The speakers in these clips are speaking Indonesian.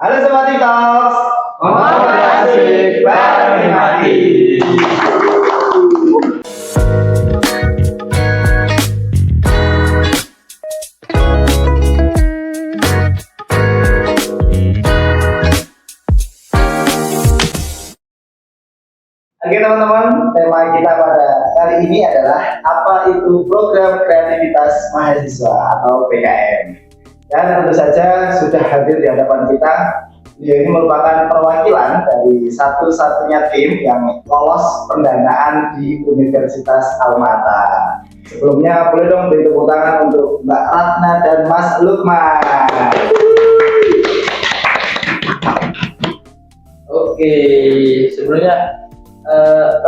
Halo Sobat TikToks, Ngobrol asik bareng Himati. Oke teman-teman, tema kita pada kali ini adalah apa itu program kreativitas mahasiswa atau PKM. Dan tentu saja sudah hadir di hadapan kita. Beliau ini merupakan perwakilan dari satu-satunya tim yang lolos pendanaan di Universitas Almata. Sebelumnya boleh dong beri tepuk tangan untuk Mbak Ratna dan Mas Lukman. Oke, sebelumnya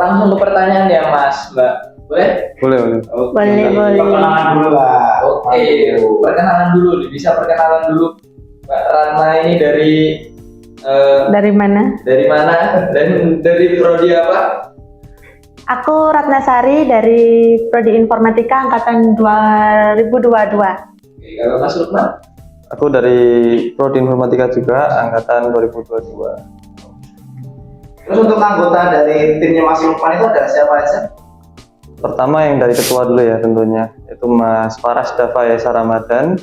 langsung ke pertanyaan ya Mas, Mbak. Boleh? Boleh. Oke. Perkenalan dulu lah. Oke, perkenalan dulu nih. Bisa perkenalan dulu. Mbak Ratna ini Dari mana? dari mana? Dan dari prodi apa? Aku Ratnasari dari Prodi Informatika angkatan 2022. Oke, kalau Mas Lukman? Aku dari Prodi Informatika juga angkatan 2022. Terus untuk anggota dari timnya Mas Lukman itu ada siapa aja? Pertama yang dari ketua dulu ya tentunya, itu Mas Faras Dava Esa Ramadan.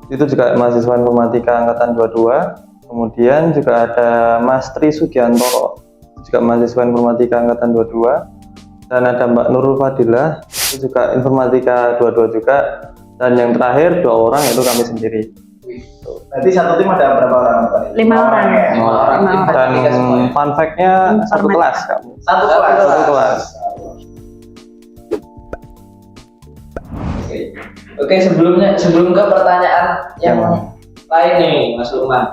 Itu juga mahasiswa Informatika angkatan 22. Kemudian juga ada Mas Tri Sugianto, juga mahasiswa Informatika angkatan 22. Dan ada Mbak Nurul Fadilah, itu juga Informatika 22 juga. Dan yang terakhir 2 orang yaitu kami sendiri. Berarti satu tim ada berapa orang? 5 orang. Ya? 5 orang. Lima orang. Dan Informatika semua ya? fun fact-nya satu Informatika. kelas kami. Satu kelas. Satu kelas. Oke, sebelum ke pertanyaan yang lain nih, Mas Lukman.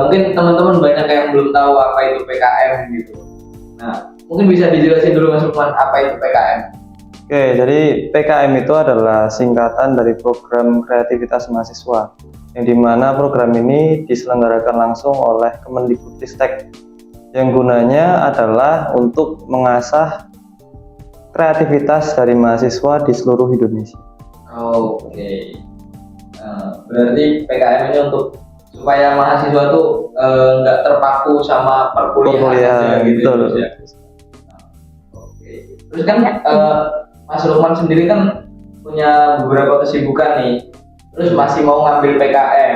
Mungkin teman-teman banyak yang belum tahu apa itu PKM gitu. Nah, mungkin bisa dijelasin dulu Mas Lukman apa itu PKM? Oke, jadi PKM itu adalah singkatan dari Program Kreativitas Mahasiswa, yang dimana program ini diselenggarakan langsung oleh Kemendikbudristek, yang gunanya adalah untuk mengasah kreativitas dari mahasiswa di seluruh Indonesia. Oke. Berarti PKM ini untuk supaya mahasiswa tuh nggak terpaku sama perkuliahan aja gitu. betul. Ya. Oke. Terus kan Mas Lukman sendiri kan punya beberapa kesibukan nih. Terus masih mau ngambil PKM.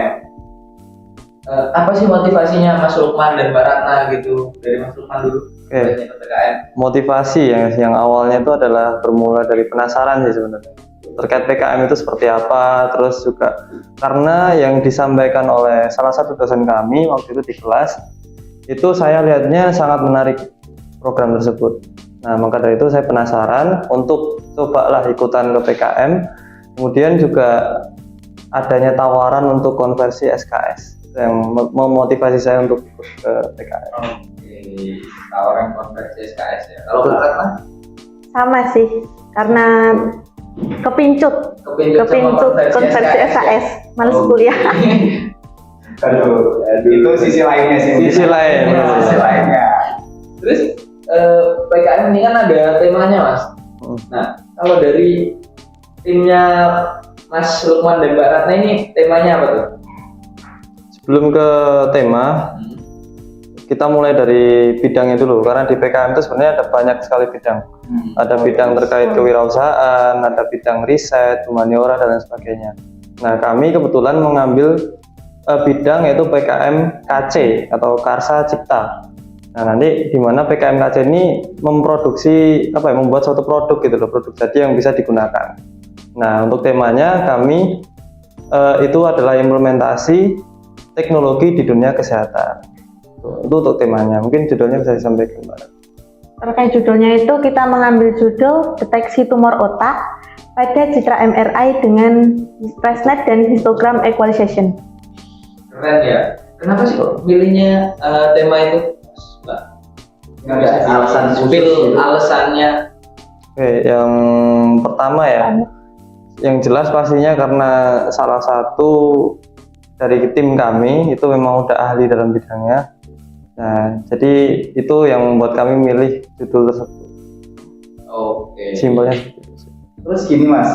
Apa sih motivasinya Mas Lukman dan Mbak Ratna gitu? Dari Mas Lukman dulu. Oke. Ke PKM. Motivasi yang awalnya itu adalah bermula dari penasaran sih sebenarnya. Terkait PKM itu seperti apa, terus juga karena yang disampaikan oleh salah satu dosen kami waktu itu di kelas, itu saya lihatnya sangat menarik program tersebut. Nah, maka dari itu saya penasaran untuk cobalah ikutan ke PKM. Kemudian juga adanya tawaran untuk konversi SKS yang memotivasi saya untuk ikut ke PKM. Oke, tawaran konversi SKS ya. Kalau Mbak Ratna? Sama sih, karena kepincut konversi SKS, males kuliah. Aduh, itu sisi lainnya sih. Sisi lain. Sisi lainnya. Terus PKM ini kan ada temanya Mas. Nah, kalau dari timnya Mas Lukman dan Mbak Ratna ini temanya apa tuh? Sebelum ke tema, kita mulai dari bidangnya dulu, karena di PKM itu sebenarnya ada banyak sekali bidang. Ada bidang terkait kewirausahaan, ada bidang riset, humaniora, dan lain sebagainya. Nah, kami kebetulan mengambil bidang yaitu PKM KC atau Karsa Cipta. Nah, nanti di mana PKM KC ini memproduksi membuat suatu produk gitu loh, produk jadi yang bisa digunakan. Nah, untuk temanya kami itu adalah implementasi teknologi di dunia kesehatan. Itu untuk temanya. Mungkin judulnya bisa disampaikan, Mbak. Terkait judulnya itu kita mengambil judul deteksi tumor otak pada citra MRI dengan ResNet dan histogram equalization. Keren ya. Kenapa sih kok milihnya tema itu, Mbak? Nggak ada alasan khusus gitu. Alasannya. Oke, yang pertama ya, yang jelas pastinya karena salah satu dari tim kami itu memang udah ahli dalam bidangnya. Nah, jadi itu yang membuat kami milih judul tersebut. Oke. Simpelnya seperti itu. Terus gini Mas,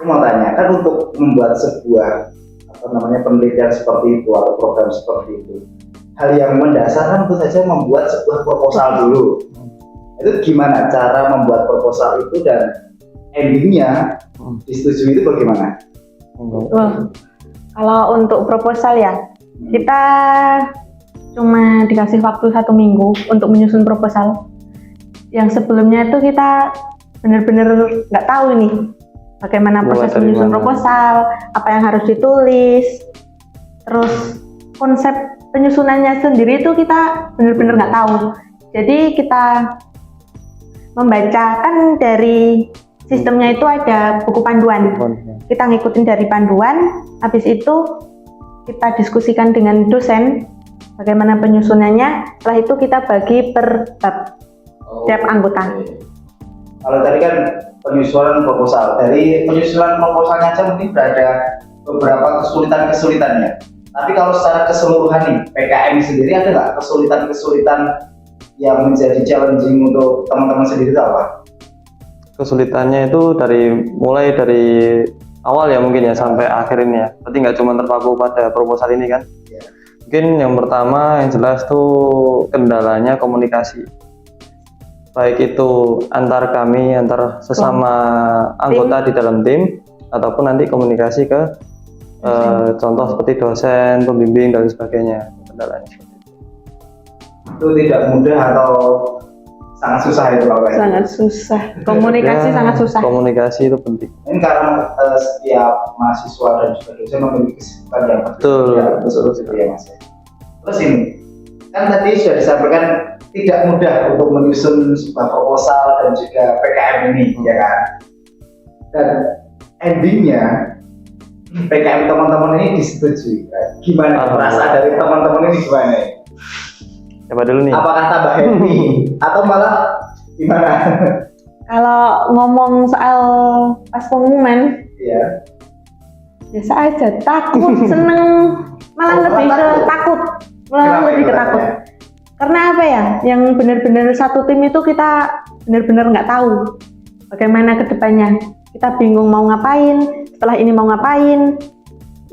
aku mau tanya, kan untuk membuat sebuah apa namanya penelitian seperti itu atau program seperti itu. Hal yang mendasar kan tentu saja membuat sebuah proposal dulu. Itu gimana cara membuat proposal itu dan endingnya disetujui itu bagaimana? Wah, kalau untuk proposal ya, kita cuma dikasih waktu 1 minggu untuk menyusun proposal. Yang sebelumnya itu kita benar-benar nggak tahu nih bagaimana proses menyusun proposal, apa yang harus ditulis, terus konsep penyusunannya sendiri itu kita benar-benar nggak tahu. Jadi kita membaca kan dari sistemnya itu ada buku panduan. Kita ngikutin dari panduan, habis itu kita diskusikan dengan dosen bagaimana penyusunannya. Setelah itu kita bagi per bab tiap anggota. Kalau tadi kan penyusunan proposal, dari penyusunan proposalnya aja mungkin ada beberapa kesulitan-kesulitannya. Tapi kalau secara keseluruhan nih, PKM sendiri ada nggak kesulitan-kesulitan yang menjadi challenging untuk teman-teman sendiri itu apa? Kesulitannya itu mulai dari awal ya mungkin ya sampai akhir ini ya. Berarti nggak cuma terpaku pada proposal ini kan? Ya. Mungkin yang pertama yang jelas tuh kendalanya komunikasi. Baik itu antar sesama anggota di dalam tim ataupun nanti komunikasi ke contoh seperti dosen, pembimbing dan sebagainya. Kendalanya seperti itu. Itu tidak mudah atau sangat susah itu Pak? Sangat susah. Komunikasi Ya, sangat susah. Komunikasi itu penting. Ini karena setiap mahasiswa dan juga dosen memiliki kesibukan yang Betul. betul gitu ya Mas. Terus ini kan tadi sudah disampaikan tidak mudah untuk menyusun sebuah proposal dan juga PKM ini ya kan. Dan endingnya PKM teman-teman ini disetujui. Gimana perasaan dari teman-teman ini gimana? Coba dulu nih. Apakah tambah happy atau malah gimana? Kalau ngomong soal pas pengumuman, Iya. biasa aja, takut, seneng, malah lebih ke takut, Kenapa lebih itu ke takut. rasanya? Karena apa ya? Yang benar-benar satu tim itu kita benar-benar nggak tahu bagaimana kedepannya. Kita bingung mau ngapain, setelah ini mau ngapain.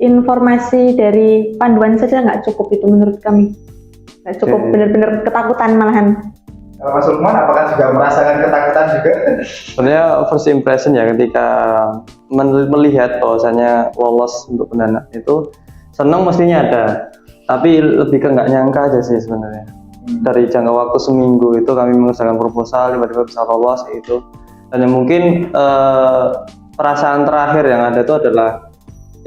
Informasi dari panduan saja nggak cukup itu menurut kami. Nggak cukup, benar-benar ketakutan malahan. Kalau Mas Lukman apakah juga merasakan ketakutan juga? Sebenarnya first impression ya ketika melihat bahwasannya lolos untuk pendanaan itu senang mestinya ada, tapi lebih ke nggak nyangka aja sih sebenarnya. Dari jangka waktu seminggu itu kami mengerjakan proposal tiba-tiba bisa lolos itu, dan yang mungkin perasaan terakhir yang ada itu adalah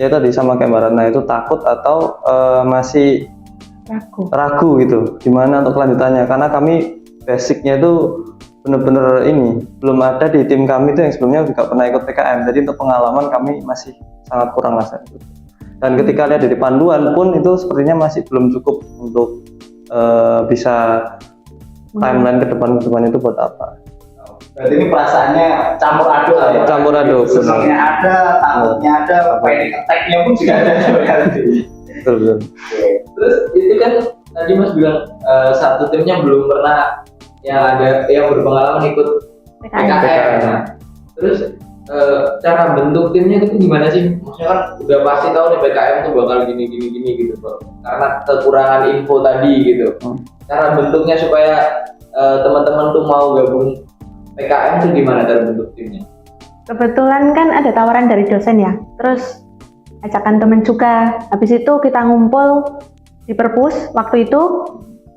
ya tadi sama kayak Mbak Ratna itu takut atau masih ragu gitu gimana untuk kelanjutannya, karena kami basicnya itu benar-benar ini belum ada di tim kami itu yang sebelumnya juga pernah ikut PKM, jadi untuk pengalaman kami masih sangat kurang lah saat itu. Dan ketika lihat dari panduan pun itu sepertinya masih belum cukup untuk bisa timeline ke depan itu buat apa. Berarti ini perasaannya campur aduk lah ya. Campur aduk. Senangnya ada, takutnya ada, panic attack-nya pun juga ada. Betul. Terus itu kan tadi Mas bilang satu timnya belum pernah yang berpengalaman ikut PKM. Nah, terus cara bentuk timnya itu gimana sih? Maksudnya kan udah pasti tahu nih PKM tuh bakal gini gitu bro. Karena kekurangan info tadi gitu. Cara bentuknya supaya teman-teman tuh mau gabung PKM tuh gimana cara bentuk timnya? Kebetulan kan ada tawaran dari dosen ya, terus ajakan teman juga. Habis itu kita ngumpul di perpus waktu itu.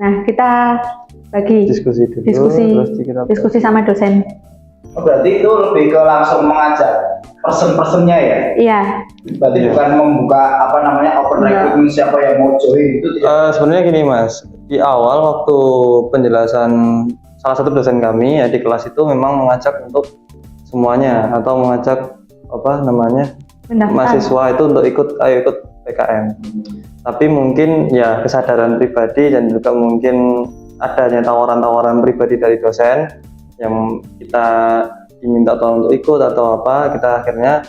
Nah kita bagi diskusi sama dosen. Oh, berarti itu lebih ke langsung mengajak person-personnya ya? Iya. Berarti bukan membuka open recruitment siapa yang mau join itu tidak? Sebenarnya gini Mas, di awal waktu penjelasan salah satu dosen kami ya di kelas itu memang mengajak untuk semuanya atau mengajak mahasiswa itu untuk ikut PKM. Tapi mungkin ya kesadaran pribadi dan juga mungkin adanya tawaran-tawaran pribadi dari dosen yang kita diminta tolong untuk ikut atau apa, kita akhirnya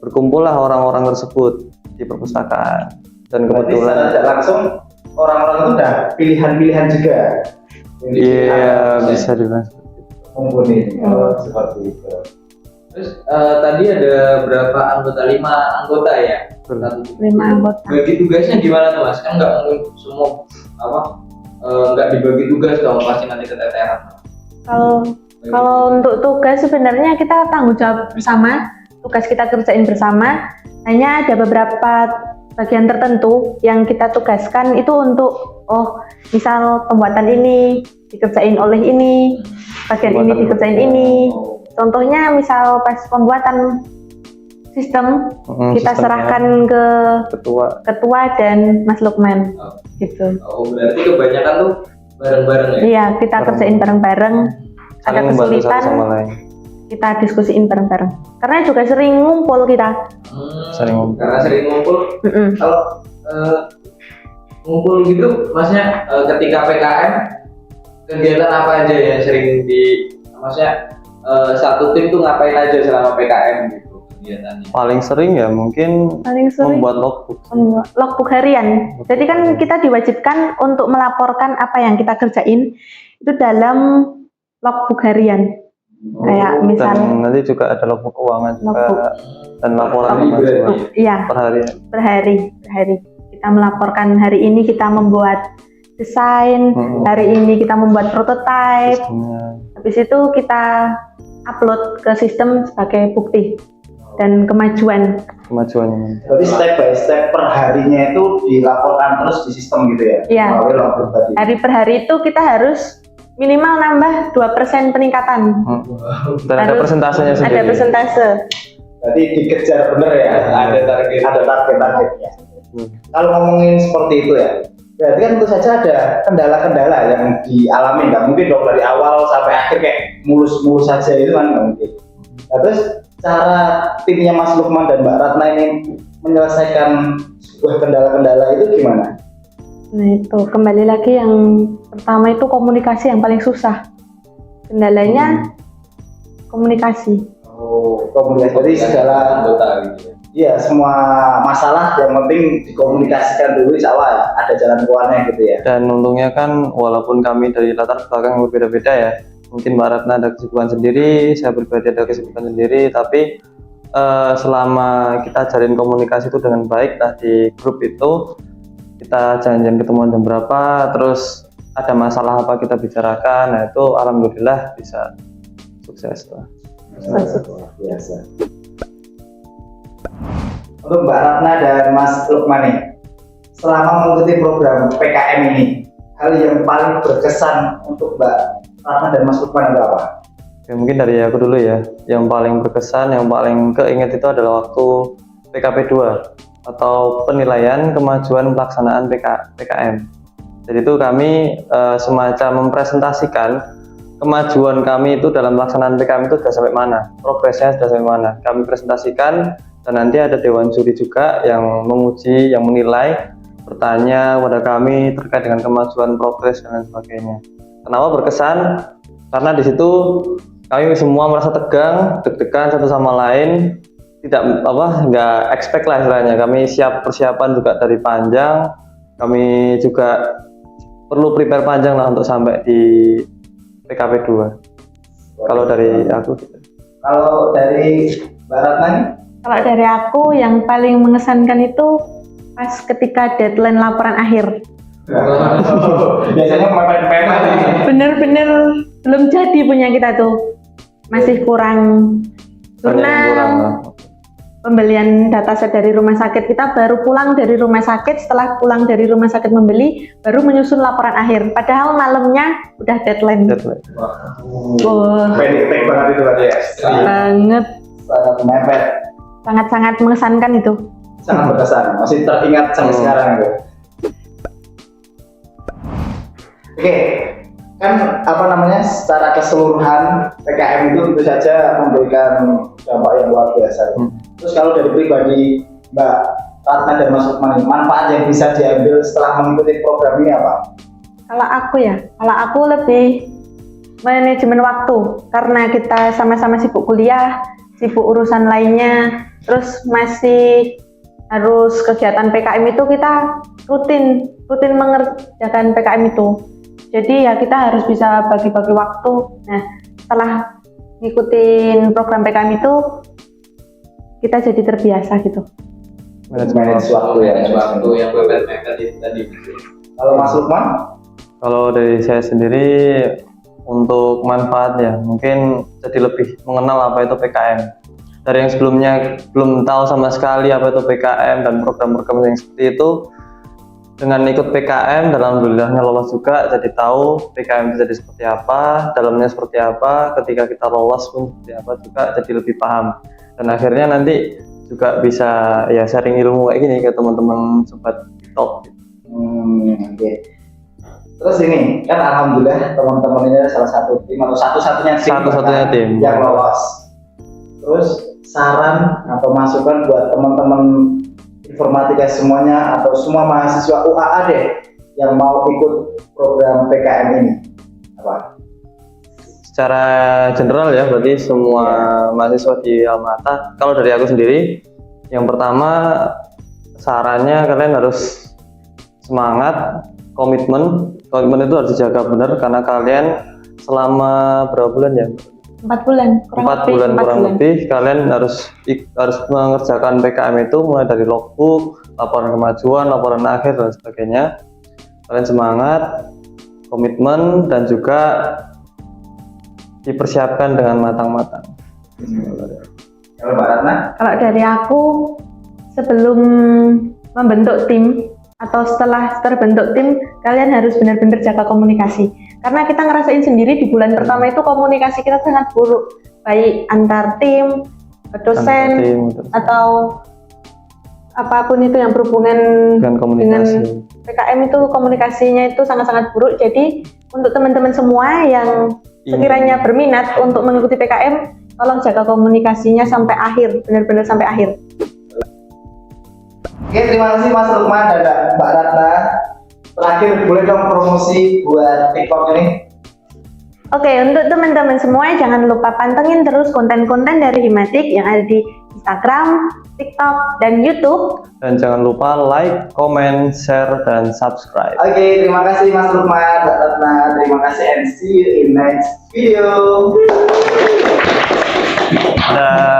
berkumpullah orang-orang tersebut di perpustakaan. Dan kebetulan tidak langsung orang-orang itu udah pilihan-pilihan juga. Iya, bisa dibilang mumpuni seperti itu. Terus tadi ada berapa anggota? 5 anggota ya? 5 anggota. Bagi tugasnya gimana tuh Mas? Kan nggak mungkin semua nggak dibagi tugas dong, pasti nanti keteteran. Kalau untuk tugas sebenarnya kita tanggung jawab bersama, tugas kita kerjain bersama. Hanya ada beberapa bagian tertentu yang kita tugaskan itu untuk misal pembuatan ini dikerjain oleh ini, bagian ini dikerjain ini. Contohnya misal pas pembuatan sistem kita serahkan ke ketua dan Mas Lukman gitu. Berarti kebanyakan tuh bareng-bareng ya? Iya, kita kerjain bareng-bareng. Ada kesulitan kita diskusiin bareng-bareng. Karena juga sering ngumpul kita. Karena sering ngumpul. Kalau ngumpul gitu, maksudnya ketika PKM kegiatan apa aja yang sering maksudnya satu tim tuh ngapain aja selama PKM gitu kegiatannya? Paling sering ya mungkin membuat logbook harian. Jadi kan kita diwajibkan untuk melaporkan apa yang kita kerjain itu dalam logbook harian. Kayak misal dan nanti juga ada logbook keuangan juga dan laporan kemajuan per hari kita melaporkan hari ini kita membuat desain, hari ini kita membuat prototype, habis itu kita upload ke sistem sebagai bukti dan kemajuannya. Berarti step by step per harinya itu dilaporkan terus di sistem gitu ya? Iya. Hari per hari itu kita harus minimal nambah 2% peningkatan. Dan ada persentasenya sendiri. Ada persentase. Berarti dikejar bener ya? Ada targetnya. Kalau ngomongin seperti itu ya, berarti kan tentu saja ada kendala-kendala yang dialami. Nggak mungkin dong dari awal sampai akhir kayak mulus-mulus saja, itu kan nggak mungkin. Nah, terus cara timnya Mas Lukman dan Mbak Ratna ini menyelesaikan sebuah kendala-kendala itu gimana? Nah itu kembali lagi yang pertama itu komunikasi yang paling susah. Kendalanya komunikasi. Komunikasi. Jadi segala anggota gitu ya. Iya, semua masalah yang penting dikomunikasikan dulu, insya Allah ada jalan keluarnya gitu ya. Dan untungnya kan walaupun kami dari latar belakang yang berbeda-beda ya, mungkin Mbak Ratna ada kesibukan sendiri, saya pribadi ada kesibukan sendiri, tapi selama kita jalin komunikasi itu dengan baik, di grup itu kita janjian ketemuan jam berapa, terus ada masalah apa kita bicarakan, nah itu alhamdulillah bisa sukses lah. Biasa. Untuk Mbak Ratna dan Mas Lukman nih, selama mengikuti program PKM ini, hal yang paling berkesan untuk Mbak Ratna dan Mas Lukman itu apa? Ya, mungkin dari aku dulu ya. Yang paling berkesan, yang paling keinget itu adalah waktu PKP 2 atau penilaian kemajuan pelaksanaan PKM. Jadi itu kami semacam mempresentasikan kemajuan kami itu dalam pelaksanaan PKM itu sudah sampai mana, progresnya sudah sampai mana. Kami presentasikan dan nanti ada dewan juri juga yang menguji, yang menilai, bertanya kepada kami terkait dengan kemajuan progres dan lain sebagainya. Kenapa berkesan? Karena di situ kami semua merasa tegang, deg-degan satu sama lain, nggak expect lah istilahnya. Kami siap persiapan juga dari panjang, kami juga perlu prepare panjang lah untuk sampai di PKP 2. Kalau dari aku gitu. Kalau dari Mbak Ratna? Kalau dari aku yang paling mengesankan itu pas ketika deadline laporan akhir. Biasanya mepet-mepet. Bener-bener belum jadi punya kita tuh, masih kurang jurnal, pembelian dataset dari rumah sakit. Kita baru pulang dari rumah sakit, setelah pulang dari rumah sakit membeli, baru menyusun laporan akhir. Padahal malamnya udah deadline. Pendek banget itu berarti ya. Banget. Sangat mepet. Sangat-sangat mengesankan itu. Sangat berkesan, masih teringat sampai sekarang itu. Oke, kan secara keseluruhan PKM itu tentu saja memberikan dampak yang luar biasa. Terus kalau dari pribadi Mbak Ratna dan Mas Lukman, manfaat yang bisa diambil setelah mengikuti program ini apa? Kalau aku lebih manajemen waktu, karena kita sama-sama sibuk kuliah, sibuk urusan lainnya, terus masih harus kegiatan PKM itu kita rutin mengerjakan PKM itu. Jadi ya kita harus bisa bagi-bagi waktu. Nah, setelah ngikutin program PKM itu kita jadi terbiasa gitu. manage waktu ya. Manage waktu yang mepet-mepet itu tadi. Kalau Mas Lukman? Kalau dari saya sendiri untuk manfaat ya mungkin jadi lebih mengenal apa itu PKM. Dari yang sebelumnya belum tahu sama sekali apa itu PKM dan program-program yang seperti itu, dengan ikut PKM dan alhamdulillahnya lolos juga, jadi tahu PKM itu jadi seperti apa, dalamnya seperti apa, ketika kita lolos pun seperti apa juga jadi lebih paham. Dan akhirnya nanti juga bisa ya sharing ilmu kayak gini ke teman-teman sobat top. Oke. Terus ini kan alhamdulillah teman-teman ini adalah salah satu tim atau satu-satunya tim yang lolos. Terus saran atau masukan buat teman-teman informatika semuanya atau semua mahasiswa UAA deh yang mau ikut program PKM ini apa? Secara general ya, berarti semua mahasiswa di Almata. Kalau dari aku sendiri, yang pertama sarannya kalian harus semangat, komitmen itu harus dijaga benar karena kalian selama berapa bulan ya? 4 bulan kurang lebih kalian harus mengerjakan PKM itu mulai dari logbook, laporan kemajuan, laporan akhir dan sebagainya. Kalian semangat, komitmen dan juga dipersiapkan dengan matang-matang. Kalau Mbak Ratna? Kalau dari aku, sebelum membentuk tim atau setelah terbentuk tim, kalian harus benar-benar jaga komunikasi. Karena kita ngerasain sendiri di bulan pertama itu komunikasi kita sangat buruk, baik antar tim, dosen, atau apapun itu yang berhubungan dengan PKM itu komunikasinya itu sangat-sangat buruk. Jadi untuk teman-teman semua yang sekiranya berminat untuk mengikuti PKM, tolong jaga komunikasinya sampai akhir, benar-benar sampai akhir. Oke, terima kasih Mas Lukman dan Mbak Ratna. Terakhir, boleh dong promosi buat TikTok ini? Oke, untuk teman-teman semua jangan lupa pantengin terus konten-konten dari Himatik yang ada di Instagram, TikTok, dan YouTube. Dan jangan lupa like, comment, share, dan subscribe. Oke, terima kasih Mas Lukman, Mbak Ratna. Terima kasih and see you in next video. Dadah.